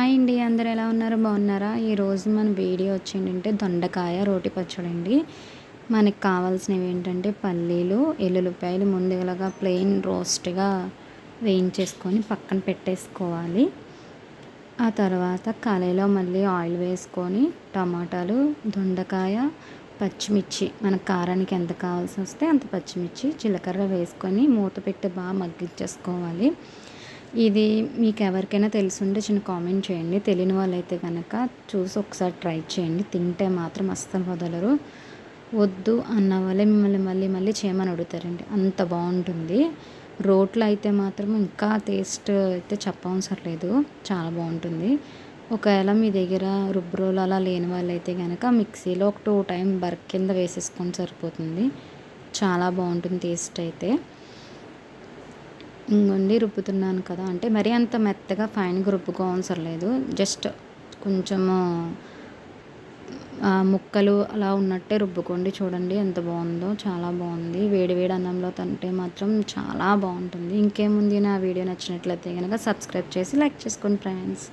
Hi అండి. అందరూ ఎలా ఉన్నారు? బాగున్నారా? ఈరోజు మన వీడియో వచ్చేంటంటే దొండకాయ రోటి పచ్చడి అండి. మనకు కావాల్సినవి ఏంటంటే పల్లీలు, ఎల్లుల్లిపాయలు ముందుగా ప్లెయిన్ రోస్ట్గా వేయించేసుకొని పక్కన పెట్టేసుకోవాలి. ఆ తర్వాత కళాయిలో మళ్ళీ ఆయిల్ వేసుకొని టమాటాలు, దొండకాయ, పచ్చిమిర్చి మనకు కారానికి ఎంత కావాల్సి వస్తే అంత పచ్చిమిర్చి, జీలకర్ర వేసుకొని మూత పెట్టి బాగా మగ్గించేసుకోవాలి. ఇది మీకు ఎవరికైనా తెలుసుంటే చిన్న కామెంట్ చేయండి. తెలియని వాళ్ళైతే కనుక చూసి ఒకసారి ట్రై చేయండి. తింటే మాత్రం అస్సలు వదలరు. వద్దు అన్న వాళ్ళే మిమ్మల్ని మళ్ళీ మళ్ళీ చేయమని అడుగుతారండి. అంత బాగుంటుంది. రోట్లో అయితే మాత్రం ఇంకా టేస్ట్ అయితే చెప్పవసరం లేదు. చాలా బాగుంటుంది. ఒకవేళ మీ దగ్గర రుబ్బురోలు అలా లేని వాళ్ళైతే కనుక మిక్సీలో ఒక 2 టైమ్ బర్క్ కింద వేసేసుకొని సరిపోతుంది. చాలా బాగుంటుంది టేస్ట్ అయితే. ఇంగోండి రుబ్బుతున్నాను కదా, అంటే మరీ అంత మెత్తగా ఫైన్గా రుబ్బుకోవసరం లేదు. జస్ట్ కొంచెము ముక్కలు అలా ఉన్నట్టే రుబ్బుకోండి. చూడండి ఎంత బాగుందో, చాలా బాగుంది. వేడి వేడి అన్నంలో తింటే మాత్రం చాలా బాగుంటుంది. ఇంకేముంది, నా వీడియో నచ్చినట్లయితే కనుక సబ్స్క్రైబ్ చేసి లైక్ చేసుకోండి ఫ్రెండ్స్.